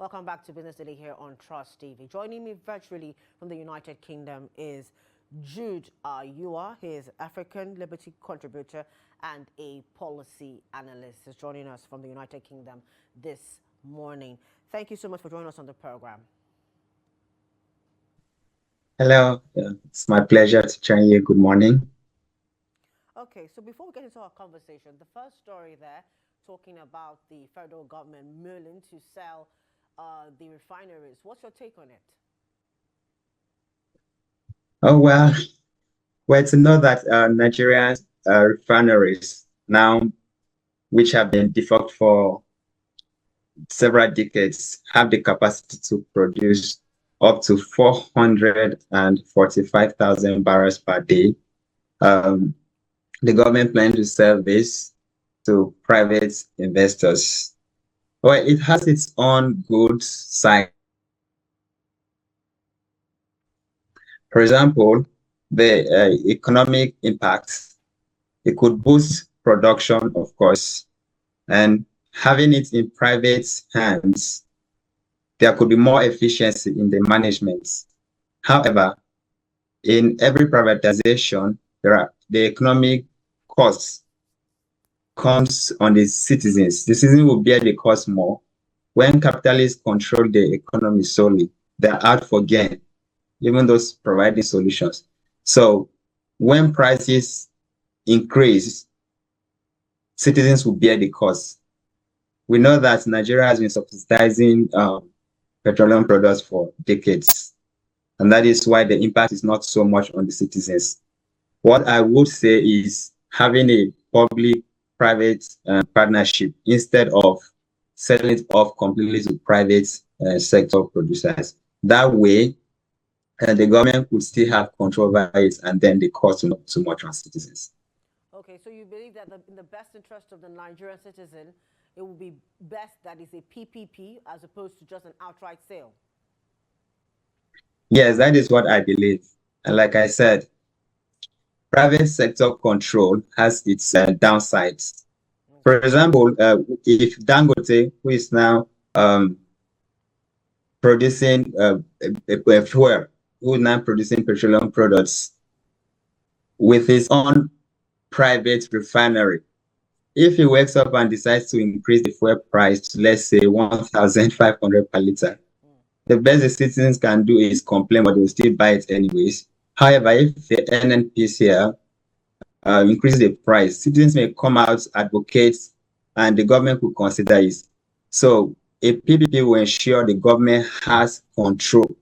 Welcome back to Business Daily here on Trust TV. Joining me virtually from the United Kingdom is Jude Ayua. He is African Liberty contributor and a policy analyst. He's joining us from the United Kingdom this morning. Thank you so much for joining us on the program. Hello, it's my pleasure to join you. Good morning. Okay, so before we get into our conversation, the first story there, talking about the federal government mulling to sell the refineries. What's your take on it? Oh, well, to know that Nigeria's refineries now, which have been defunct for several decades, have the capacity to produce up to 445,000 barrels per day. Um, the government plans to sell this to private investors. Well, it has its own good side. For example, the economic impact, it could boost production, of course, and having it in private hands, there could be more efficiency in the management. However, in every privatization, the economic costs comes on the citizens. The citizens will bear the cost more. When capitalists control the economy solely, they're out for gain, even those providing solutions. So when prices increase, citizens will bear the cost. We know that Nigeria has been subsidizing petroleum products for decades, and that is why the impact is not so much on the citizens. What I would say is having a public-private partnership instead of selling it off completely to private sector producers. That way, the government could still have control over it, and then the cost will not too much on citizens. Okay, so you believe that in the best interest of the Nigerian citizen, it would be best that is a PPP as opposed to just an outright sale? Yes, that is what I believe. And like I said, private sector control has its downsides. For example, if Dangote, who is now producing fuel, who is now producing petroleum products with his own private refinery, if he wakes up and decides to increase the fuel price to, let's say, 1,500 per liter, the best the citizens can do is complain, but they'll still buy it anyways. However, if the NNPCL increases the price, citizens may come out, advocate, and the government will consider it. So a PPP will ensure the government has control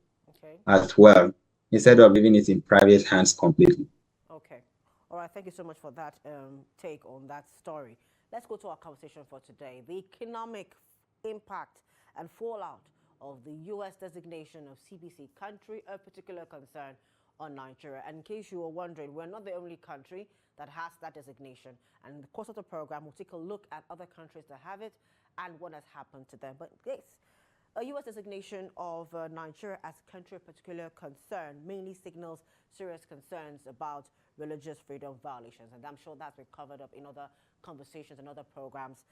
as well, instead of leaving it in private hands completely. Okay. All right. Thank you so much for that take on that story. Let's go to our conversation for today. The economic impact and fallout of the U.S. designation of CPC, country of particular concern, on Nigeria. And in case you were wondering, we're not the only country that has that designation. And in the course of the program, we'll take a look at other countries that have it and what has happened to them. But yes, a U.S. designation of Nigeria as a country of particular concern mainly signals serious concerns about religious freedom violations. And I'm sure that's been covered up in other conversations and other programs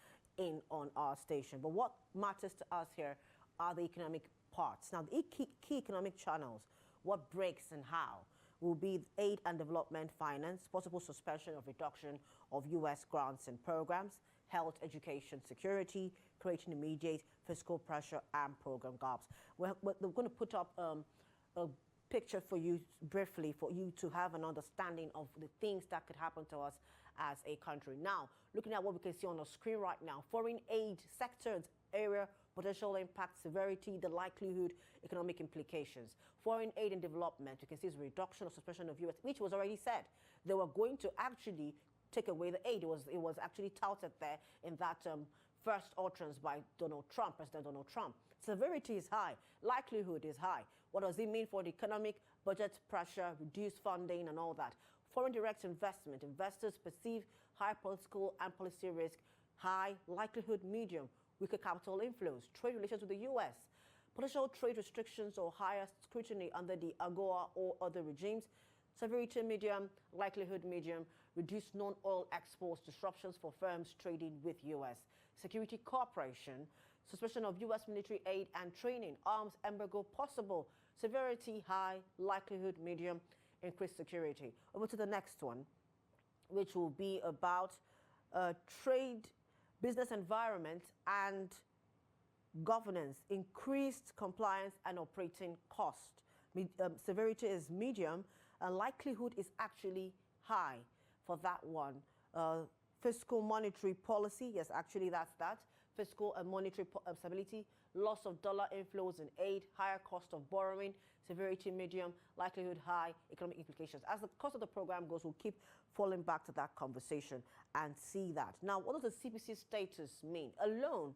on our station. But what matters to us here are the economic parts. Now, the key economic channels, what breaks and how, will be aid and development finance, possible suspension of reduction of U.S. grants and programs, health, education, security, creating immediate fiscal pressure and program gaps. We're going to put up a picture for you briefly for you to have an understanding of the things that could happen to us as a country. Now, looking at what we can see on the screen right now, foreign aid sectors, area, potential impact, severity, the likelihood, economic implications. Foreign aid and development, you can see is reduction or suspension of U.S., which was already said. They were going to actually take away the aid. It was actually touted there in that first utterance by President Donald Trump. Severity is high, likelihood is high. What does it mean for the economic budget pressure, reduced funding and all that? Foreign direct investment, investors perceive high political and policy risk, high likelihood, medium, weaker capital inflows, trade relations with the U.S., potential trade restrictions or higher scrutiny under the AGOA or other regimes, severity medium, likelihood medium, reduced non-oil exports, disruptions for firms trading with U.S., security cooperation, Suspension of U.S. military aid and training. Arms embargo possible. Severity high, likelihood medium. Increased security. Over to the next one, which will be about trade, business environment, and governance. Increased compliance and operating cost. Severity is medium, and likelihood is actually high for that one. Fiscal monetary policy, yes, actually that's that. Fiscal and monetary stability, loss of dollar inflows and aid, higher cost of borrowing, severity medium, likelihood high, economic implications. As the course of the program goes, we'll keep falling back to that conversation and see that. Now, what does the CPC status mean? Alone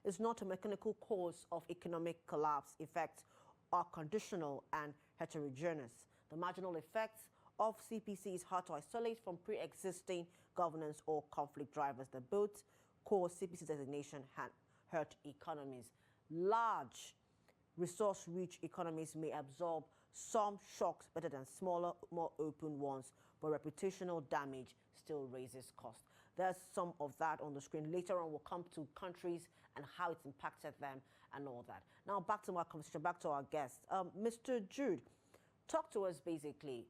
is not a mechanical cause of economic collapse. Effects are conditional and heterogeneous. The marginal effects of CPC is hard to isolate from pre-existing governance or conflict drivers. The both cause CPC designation hurt economies. Large, resource-rich economies may absorb some shocks better than smaller, more open ones, but reputational damage still raises cost. There's some of that on the screen. Later on, we'll come to countries and how it's impacted them and all that. Now, back to our conversation, back to our guest. Mr. Jude, talk to us basically.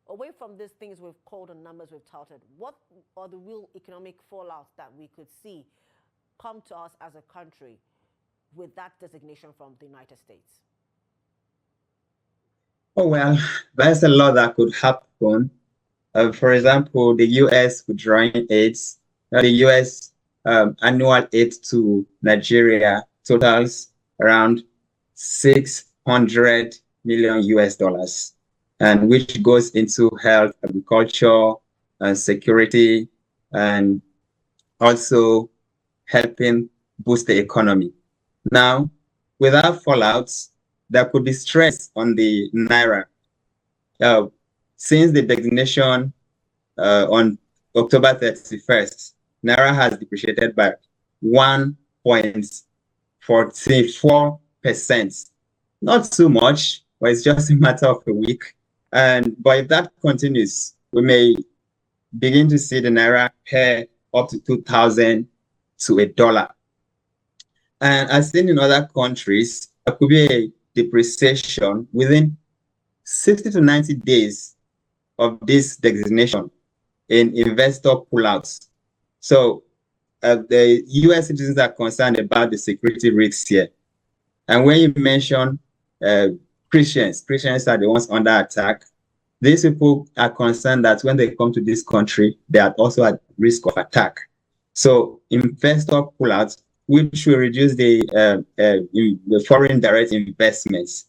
Away from these things we've called and numbers we've touted, what are the real economic fallouts that we could see come to us as a country with that designation from the United States? Oh, well, there's a lot that could happen. For example, the U.S. withdrawing aids. The U.S. Annual aid to Nigeria totals around 600 million US dollars, and which goes into health, agriculture, and security, and also helping boost the economy. Now, without fallouts, there could be stress on the Naira. Since the designation on October 31st, Naira has depreciated by 1.44%. Not too much, but it's just a matter of a week. But if that continues, we may begin to see the Naira pair up to 2,000 to $1. And as seen in other countries, there could be a depreciation within 60 to 90 days of this designation in investor pullouts. So the U.S. citizens are concerned about the security risks here. And when you mention Christians are the ones under attack. These people are concerned that when they come to this country, they are also at risk of attack. So investor pullouts, which will reduce the foreign direct investments.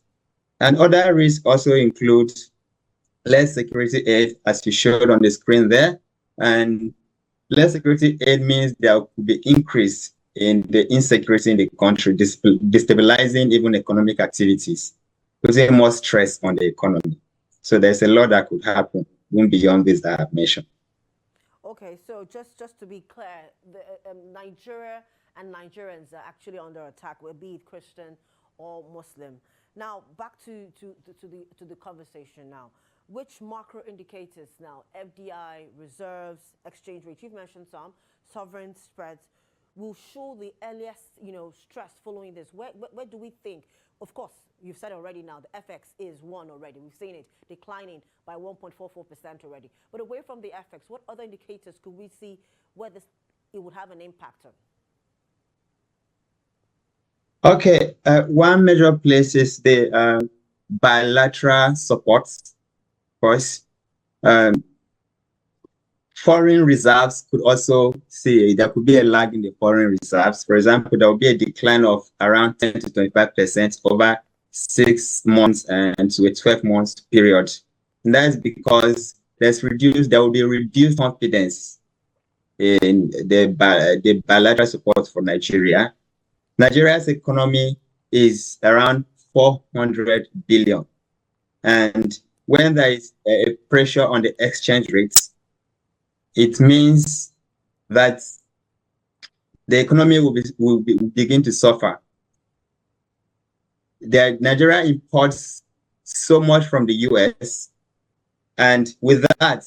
And other risks also include less security aid, as you showed on the screen there. And less security aid means there could be increase in the insecurity in the country, destabilizing even economic activities, putting more stress on the economy. So there's a lot that could happen even beyond this that I've mentioned. Okay, so just to be clear, Nigeria and Nigerians are actually under attack, be it Christian or Muslim. Now, back to the conversation now. Which macro indicators now, FDI, reserves, exchange rate, you've mentioned some, sovereign spreads, will show the earliest, stress following this? Where do we think? Of course, you've said already now, the FX is one already. We've seen it declining by 1.44% already. But away from the FX, what other indicators could we see where it would have an impact on? Okay, one major place is the bilateral support. Of course, foreign reserves could also see there could be a lag in the foreign reserves. For example, there will be a decline of around 10 to 25% over 6 months and to a 12 months period. And that's because there will be reduced confidence in the bilateral support for Nigeria. Nigeria's economy is around 400 billion. And when there is a pressure on the exchange rates, it means that the economy will begin to suffer. Nigeria imports so much from the US, and with that,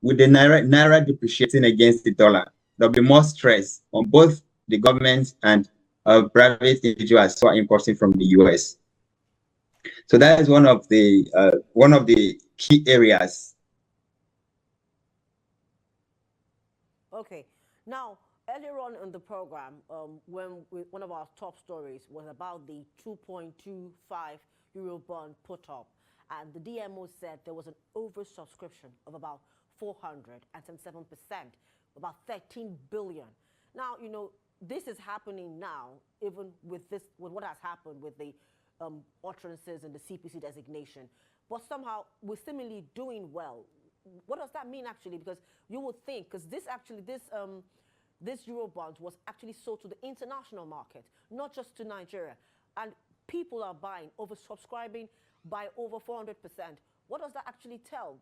with the Naira depreciating against the dollar, there'll be more stress on both the government and private individuals who are importing from the US. So that is one of the key areas. Okay. Now, earlier on in the program, one of our top stories was about the 2.25 euro bond put up, and the DMO said there was an oversubscription of about 407%, about 13 billion. Now, this is happening now, even with what has happened with the utterances and the CPC designation. But somehow we're seemingly doing well. What does that mean actually? Because you would think, because this Eurobond was actually sold to the international market, not just to Nigeria, and people are buying, oversubscribing by over 400%. What does that actually tell?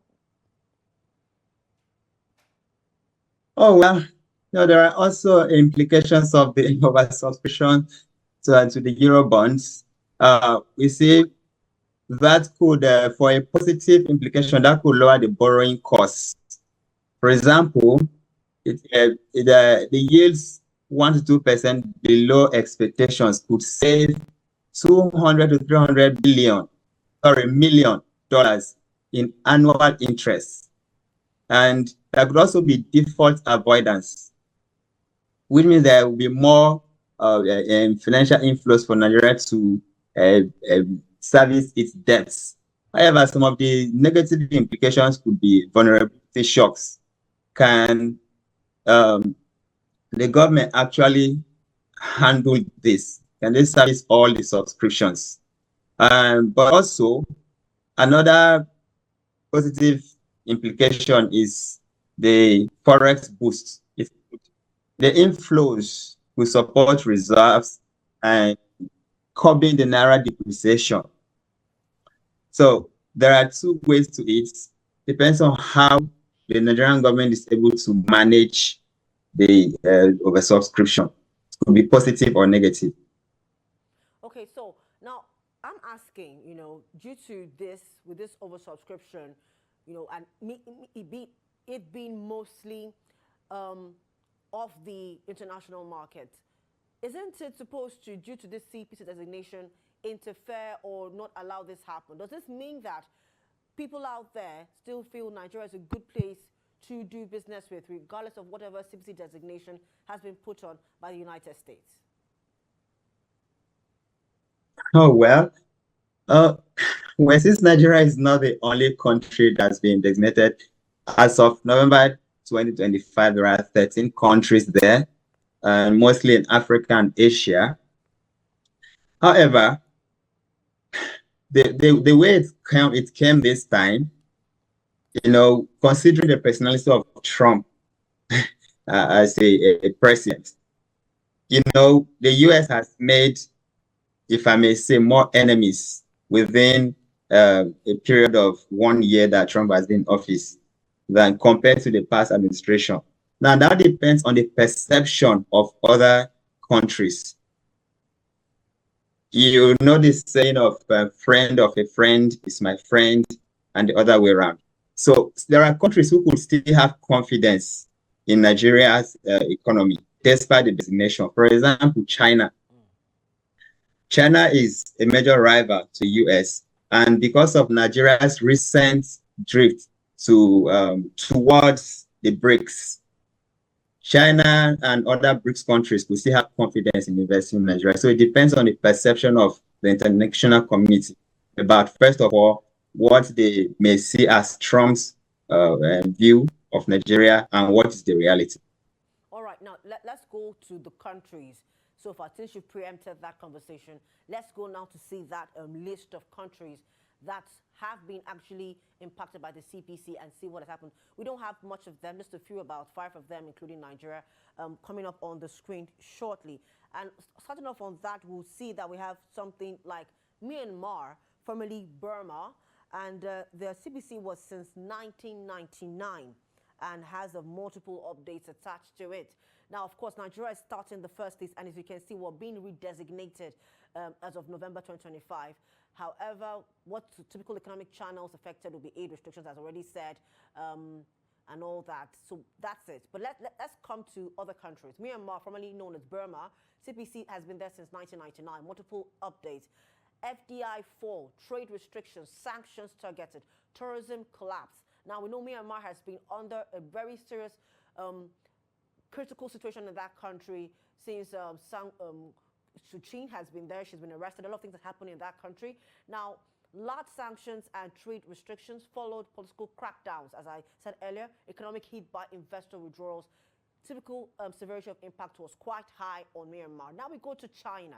Oh well, there are also implications of the oversubscription to the Eurobonds. We see that could, for a positive implication, that could lower the borrowing costs. For example, the yields 1 to 2% below expectations could save 200 to 300 million dollars in annual interest. And there could also be default avoidance, which means there will be more financial inflows for Nigeria to service its debts. However, some of the negative implications could be vulnerability shocks. Can the government actually handle this? Can they service all the subscriptions? But also, another positive implication is the forex boost. The inflows will support reserves and curbing the naira depreciation. So there are two ways to it. Depends on how the Nigerian government is able to manage the oversubscription. It could be positive or negative. Okay, so now I'm asking, due to with this oversubscription, and it being mostly of the international market, isn't it supposed to, due to this CPC designation, interfere or not allow this happen? Does this mean that people out there still feel Nigeria is a good place to do business with, regardless of whatever CPC designation has been put on by the United States? Oh, well, since Nigeria is not the only country that's been designated, as of November 2025, there are 13 countries there, mostly in Africa and Asia. However, the way it came this time, considering the personality of Trump as a president, the US has made, if I may say, more enemies within a period of 1 year that Trump has been in office than compared to the past administration. Now, that depends on the perception of other countries. You know this saying of a friend of a friend is my friend, and the other way around. So there are countries who could still have confidence in Nigeria's economy, despite the designation. For example, China. China is a major rival to US, and because of Nigeria's recent drift towards the BRICS, China and other BRICS countries will still have confidence in investing in Nigeria. So it depends on the perception of the international community about, first of all, what they may see as Trump's view of Nigeria and what is the reality. All right, now let's go to the countries. So far, since you preempted that conversation, let's go now to see that list of countries that have been actually impacted by the CPC and see what has happened. We don't have much of them, just a few, about 5 of them, including Nigeria, coming up on the screen shortly. And starting off on that, we'll see that we have something like Myanmar, formerly Burma, and the CPC was since 1999 and has multiple updates attached to it. Now, of course, Nigeria is starting the first list, and as you can see, we're being redesignated as of November 2025. However, what typical economic channels affected will be aid restrictions, as already said. and all that. So that's it. But let's come to other countries. Myanmar, formerly known as Burma, CPC has been there since 1999. Multiple updates. FDI fall, trade restrictions, sanctions targeted, tourism collapse. Now, we know Myanmar has been under a very serious critical situation in that country since Suu Kyi has been there. She's been arrested. A lot of things that happened in that country. Now, large sanctions and trade restrictions followed political crackdowns, as I said earlier, economic hit by investor withdrawals. Typical severity of impact was quite high on Myanmar. Now we go to China.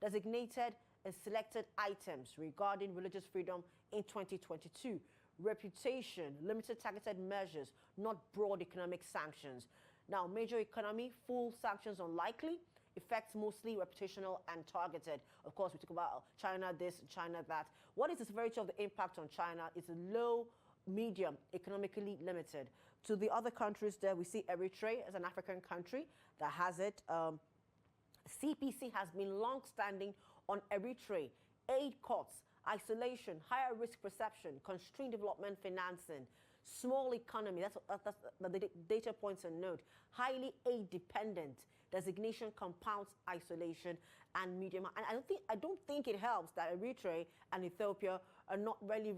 Designated and selected items regarding religious freedom in 2022. Reputation, limited targeted measures, not broad economic sanctions. Now, major economy, full sanctions unlikely. Effects mostly reputational and targeted. Of course, we talk about China this, China that. What is the severity of the impact on China? It's a low, medium, economically limited. To the other countries there, we see Eritrea as an African country that has it. CPC has been long-standing on Eritrea, aid cuts, isolation, higher risk perception, constrained development financing, small economy, that's the data points and note, highly aid dependent, designation compounds isolation and medium. And I don't think it helps that Eritrea and Ethiopia are not really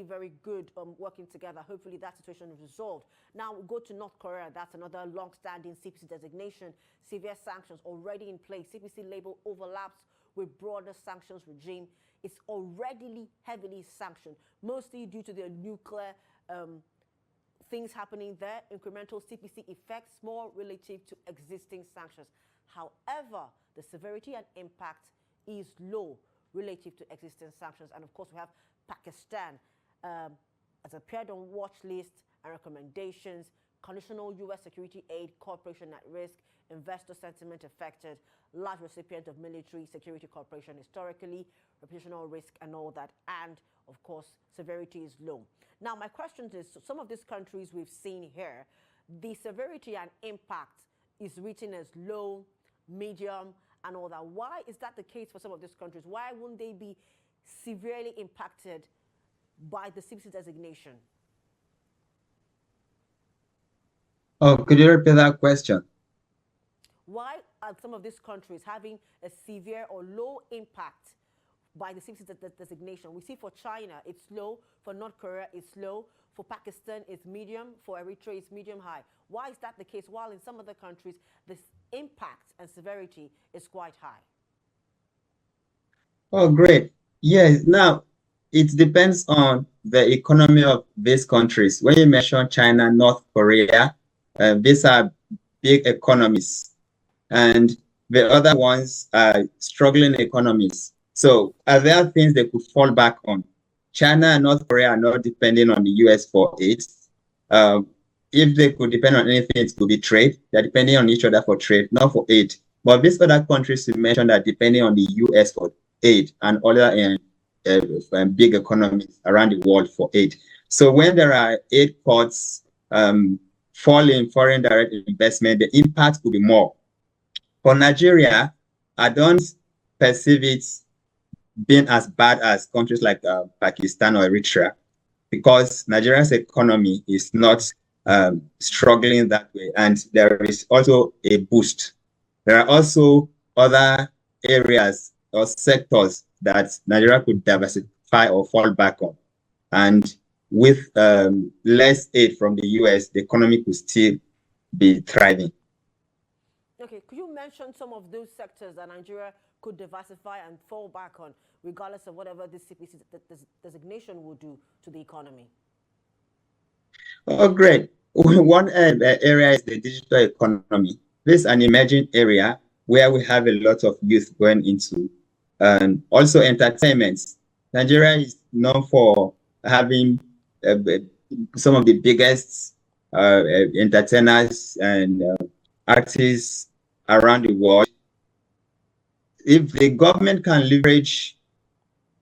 very good working together. Hopefully that situation is resolved. Now we go to North Korea. That's another long-standing CPC designation. Severe sanctions already in place. CPC label overlaps with broader sanctions regime. It's already heavily sanctioned, mostly due to the nuclear things happening there, incremental CPC effects, more relative to existing sanctions. However, the severity and impact is low relative to existing sanctions. And of course, we have Pakistan as appeared on watch list and recommendations, conditional U.S. security aid, cooperation at risk, investor sentiment affected, large recipient of military security cooperation historically, reputational risk and all that. And of course, severity is low. Now, my question is, some of these countries we've seen here, the severity and impact is written as low, medium, and all that. Why is that the case for some of these countries? Why wouldn't they be severely impacted by the CPC designation? Oh, could you repeat that question? Why are some of these countries having a severe or low impact by the CPC designation? We see for China, it's low. For North Korea, it's low. For Pakistan, it's medium. For Eritrea, it's medium-high. Why is that the case? While in some other countries, this impact and severity is quite high. Oh, great. Yes. Now, it depends on the economy of these countries. When you mention China, North Korea, these are big economies. And the other ones are struggling economies. So are there things they could fall back on? China and North Korea are not depending on the US for aid. If they could depend on anything, it could be trade. They're depending on each other for trade, not for aid. But these other countries you mentioned are depending on the US for aid and other big economies around the world for aid. So when there are aid cuts, fall in foreign direct investment, the impact could be more. For Nigeria, I don't perceive it being as bad as countries like Pakistan or Eritrea, because Nigeria's economy is not struggling that way. And there is also a boost. There are also other areas or sectors that Nigeria could diversify or fall back on. And with less aid from the US, the economy could still be thriving. Okay, could you mention some of those sectors that Nigeria could diversify and fall back on, regardless of whatever this CPC designation will do to the economy? Oh, great. One area is the digital economy. This is an emerging area where we have a lot of youth going into. And also entertainment. Nigeria is known for having some of the biggest entertainers and artists around the world. If the government can leverage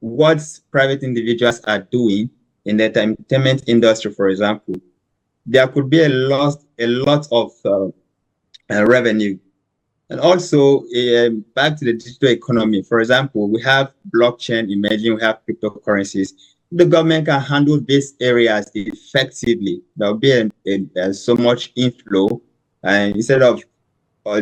what private individuals are doing in the entertainment industry, for example, there could be a lot of revenue. And also, back to the digital economy, for example, we have blockchain emerging, we have cryptocurrencies. the government can handle these areas effectively, there will be so much inflow, and instead of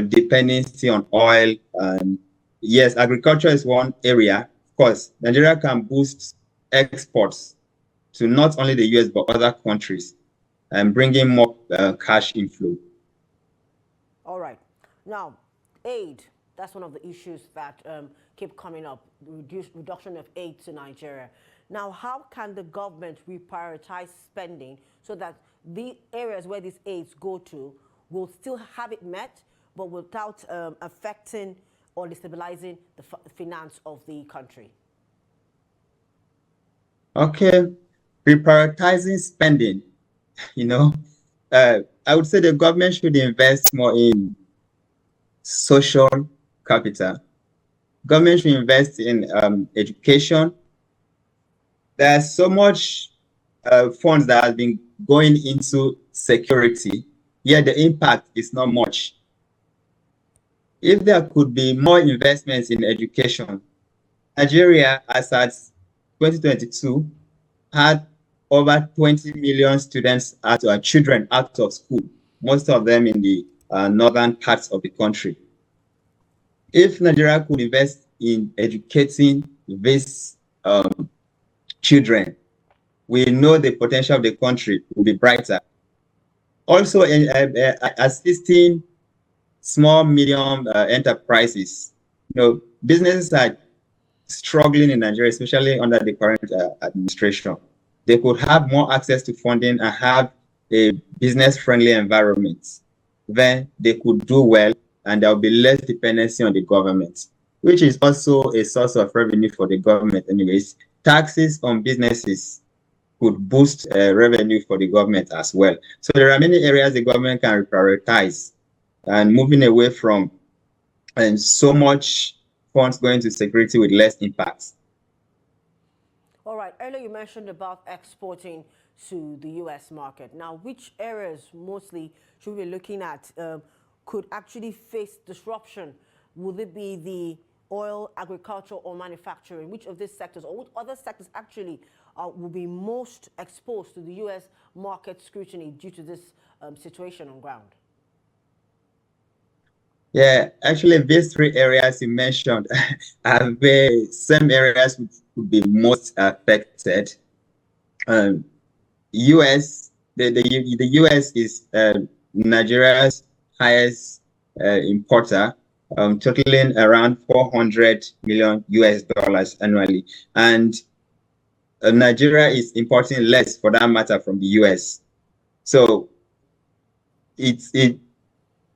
dependency on oil. And yes, agriculture is one area. Of course, Nigeria can boost exports to not only the US but other countries and bring in more cash inflow. All right. Now, aid, that's one of the issues that keep coming up, reduction of aid to Nigeria. Now, how can the government reprioritize spending so that the areas where these aids go to will still have it met, but without affecting or destabilizing the finance of the country? Okay, reprioritizing spending, I would say the government should invest more in social capital. Government should invest in education. There's so much funds that has been going into security, yet the impact is not much. If there could be more investments in education, Nigeria, as at 2022, had over 20 million children out of school, most of them in the northern parts of the country. If Nigeria could invest in educating these children, we know the potential of the country will be brighter. Also, in assisting small, medium enterprises, businesses are struggling in Nigeria, especially under the current administration. They could have more access to funding and have a business-friendly environment. Then they could do well, and there will be less dependency on the government, which is also a source of revenue for the government anyways. Taxes on businesses could boost revenue for the government as well. So there are many areas the government can prioritize, and moving away from so much funds going to security with less impacts. All right. Earlier you mentioned about exporting to the U.S. market. Now, which areas mostly should we be looking at could actually face disruption? Would it be the oil, agriculture, or manufacturing? Which of these sectors, or which other sectors actually will be most exposed to the U.S. market scrutiny due to this situation on ground? Yeah, actually, these three areas you mentioned are the same areas which would be most affected. U.S. The U.S. is Nigeria's highest importer, totaling around 400 million US dollars annually, and Nigeria is importing less, for that matter, from the U.S. So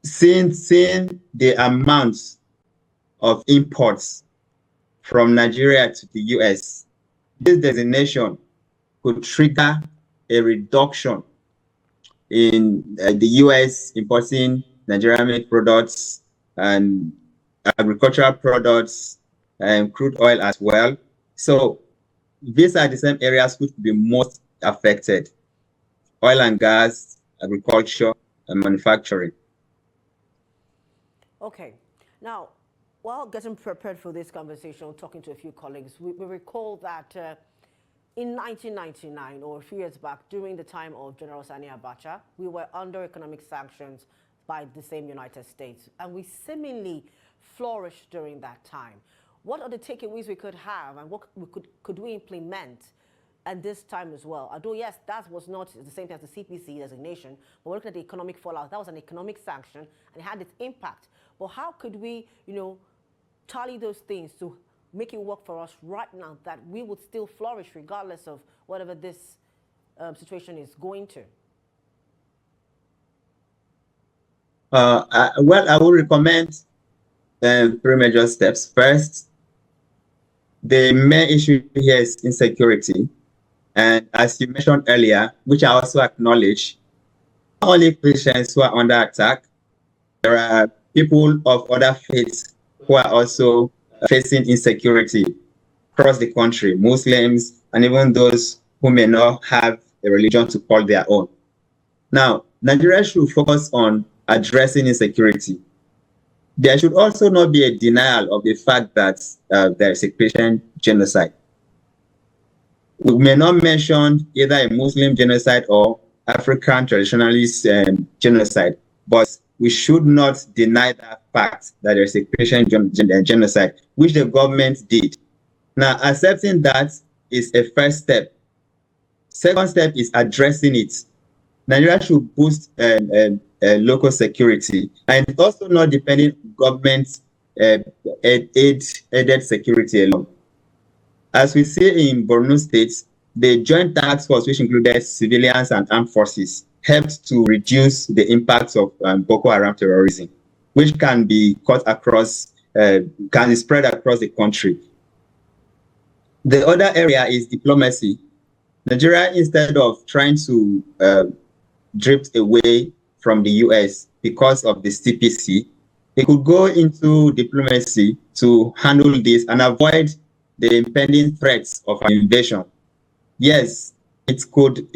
seeing the amounts of imports from Nigeria to the U.S., this designation could trigger a reduction in the U.S. importing Nigerian-made products and agricultural products and crude oil as well. So these are the same areas which will be most affected: oil and gas, agriculture, and manufacturing. Okay. Now, while getting prepared for this conversation, talking to a few colleagues, we recall that in 1999, or a few years back, during the time of General Sani Abacha, we were under economic sanctions by the same United States, and we seemingly flourished during that time. What are the takeaways we could have, and what could we implement at this time as well? Although, yes, that was not the same thing as the CPC designation, but we're looking at the economic fallout. That was an economic sanction, and it had its impact. But how could we, tally those things to make it work for us right now, that we would still flourish regardless of whatever this situation is going to? Well, I would recommend three major steps. First, the main issue here is insecurity. And as you mentioned earlier, which I also acknowledge, not only Christians who are under attack, there are people of other faiths who are also facing insecurity across the country, Muslims, and even those who may not have a religion to call their own. Now, Nigeria should focus on addressing insecurity. There should also not be a denial of the fact that there is a Christian genocide. We may not mention either a Muslim genocide or African traditionalist genocide, but we should not deny that fact that there's a Christian genocide, which the government did. Now, accepting that is a first step. Second step is addressing it. Nigeria should boost local security and also not depending on government aided security alone. As we see in Borno State, the Joint Task Force, which included civilians and armed forces, helped to reduce the impacts of Boko Haram terrorism, which can be cut across, can be spread across the country. The other area is diplomacy. Nigeria, instead of trying to drift away from the US because of the CPC, it could go into diplomacy to handle this and avoid the impending threats of an invasion. Yes, it could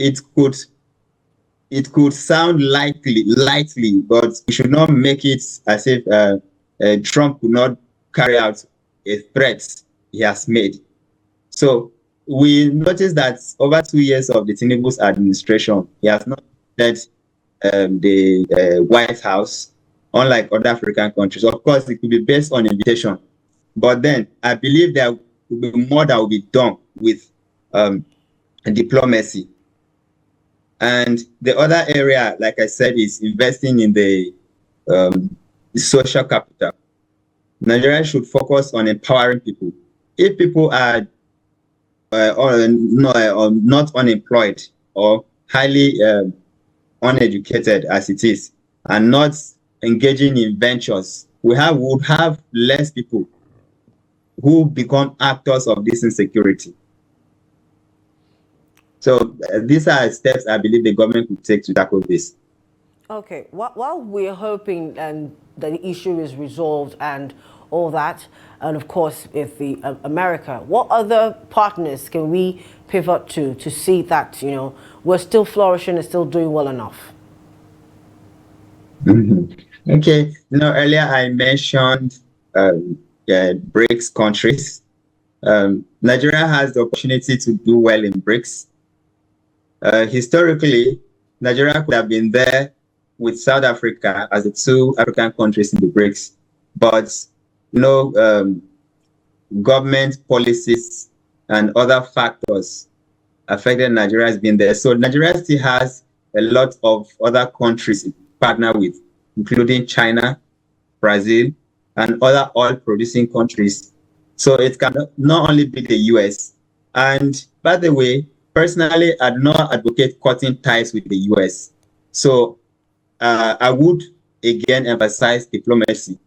sound lightly, but we should not make it as if Trump would not carry out a threat he has made. So we noticed that over 2 years of the Tinubu's administration, he has not led the White House, unlike other African countries. Of course, it could be based on invitation, but then I believe there will be more that will be done with diplomacy. And the other area, like I said, is investing in the social capital. Nigeria should focus on empowering people. If people are not unemployed or highly uneducated as it is, and not engaging in ventures, we would have less people who become actors of this insecurity. So these are steps I believe the government could take to tackle this. Okay, while we're hoping that the issue is resolved and all that, and of course, if the America, what other partners can we pivot to see that, you know, we're still flourishing and still doing well enough? Mm-hmm. Okay, you know, earlier I mentioned BRICS countries. Nigeria has the opportunity to do well in BRICS. Historically, Nigeria could have been there with South Africa as the two African countries in the BRICS, but you know, government policies and other factors affected Nigeria's been there. So Nigeria still has a lot of other countries to partner with, including China, Brazil, and other oil-producing countries. So it can not only be the US. And by the way, personally, I do not advocate cutting ties with the US. So I would again emphasize diplomacy,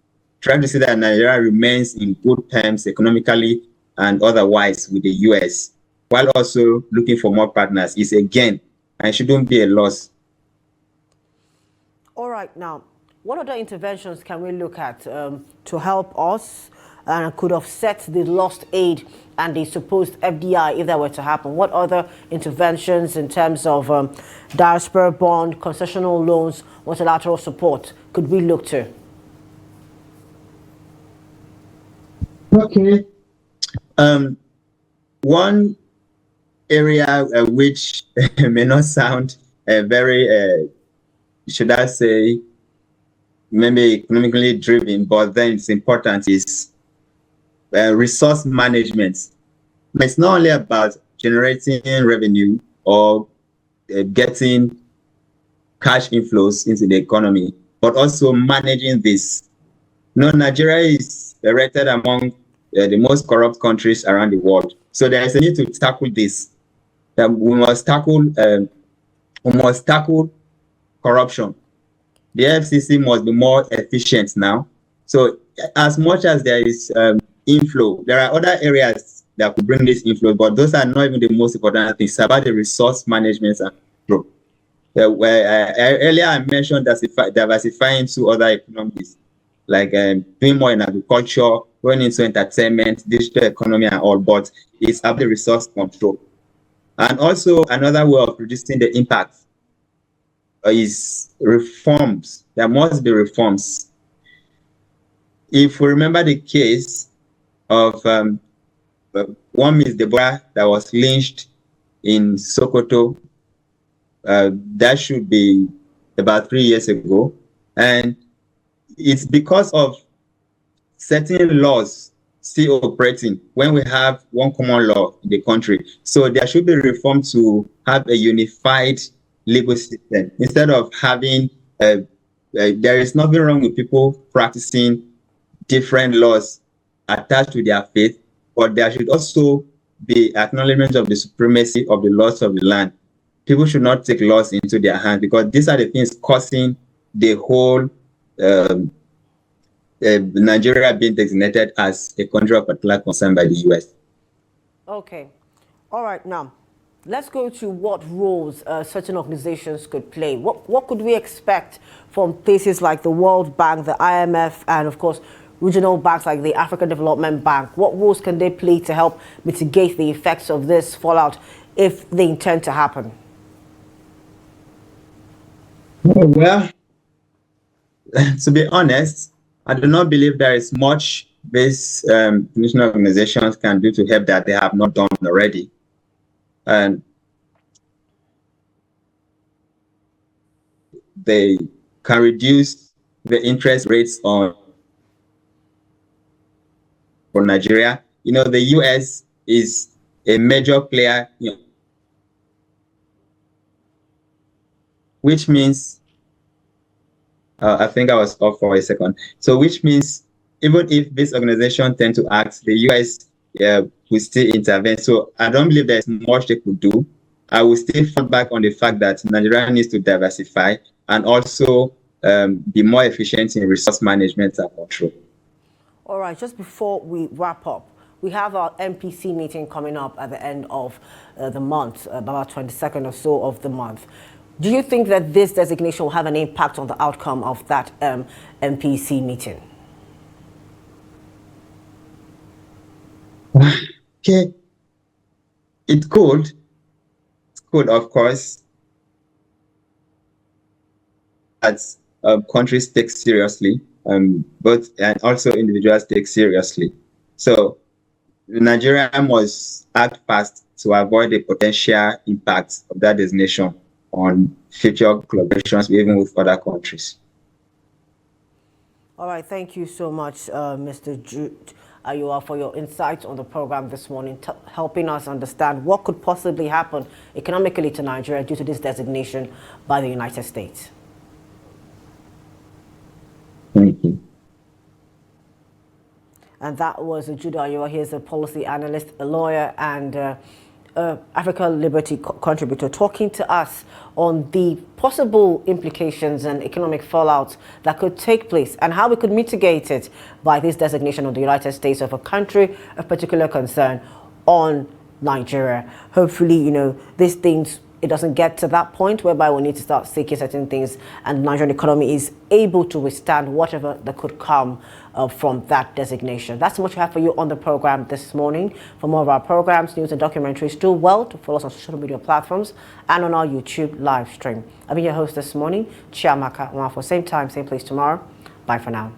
trying to see that Nigeria remains in good terms economically and otherwise with the US, while also looking for more partners is again, and it shouldn't be a loss. All right, now, what other interventions can we look at to help us and could offset the lost aid and the supposed FDI if that were to happen? What other interventions in terms of diaspora bond, concessional loans, multilateral support could we look to? Okay. One area which may not sound very, should I say, maybe economically driven, but then it's important, is resource management. It's not only about generating revenue or getting cash inflows into the economy, but also managing this. You know, Nigeria is rated among the most corrupt countries around the world. So there is a need to tackle this. We must tackle corruption. The FCC must be more efficient now. So as much as there is inflow, there are other areas that could bring this inflow, but those are not even the most important things. It's about the resource management and growth. Earlier I mentioned diversifying to other economies, like doing more in agriculture, going into entertainment, digital economy and all, but it's about the resource control. And also another way of reducing the impact is reforms. There must be reforms. If we remember the case of one Miss Deborah that was lynched in Sokoto. That should be about 3 years ago. And it's because of certain laws still operating when we have one common law in the country. So there should be reform to have a unified legal system instead of having there is nothing wrong with people practicing different laws attached to their faith, but there should also be acknowledgement of the supremacy of the laws of the land. People should not take laws into their hands, because these are the things causing the whole Nigeria being designated as a country of particular concern by the U.S. Okay. All right. Now, let's go to what roles certain organizations could play. What could we expect from places like the World Bank, the IMF, and of course, regional banks like the African Development Bank? What roles can they play to help mitigate the effects of this fallout if they intend to happen? Well, to be honest, I do not believe there is much these international organizations can do to help that they have not done already. And they can reduce the interest rates on for Nigeria. You know, the U.S. is a major player, which means I think I was off for a second. So which means even if this organization tend to act, the U.S. will still intervene. So I don't believe there's much they could do. I will still fall back on the fact that Nigeria needs to diversify and also be more efficient in resource management and control. All right, just before we wrap up, we have our MPC meeting coming up at the end of the month, about 22nd or so of the month. Do you think that this designation will have an impact on the outcome of that MPC meeting? Okay, it could. It could, of course, as countries take seriously, but and also individuals take seriously. So Nigeria must act fast to avoid the potential impacts of that designation on future collaborations, even with other countries. All right, thank you so much, Mr. Jude Ayua, for your insights on the program this morning, helping us understand what could possibly happen economically to Nigeria due to this designation by the United States. Thank you. And that was Jude Ayua. He is a policy analyst, a lawyer, and Africa Liberty contributor, talking to us on the possible implications and economic fallout that could take place and how we could mitigate it by this designation of the United States of a country of particular concern on Nigeria. Hopefully, you know, these things, it doesn't get to that point whereby we need to start seeking certain things and the Nigerian economy is able to withstand whatever that could come from that designation. That's much we have for you on the program this morning. For more of our programs, news and documentaries, do well to follow us on social media platforms and on our YouTube live stream. I've been your host this morning, Chiamaka Nwafor. Same time, same place tomorrow. Bye for now.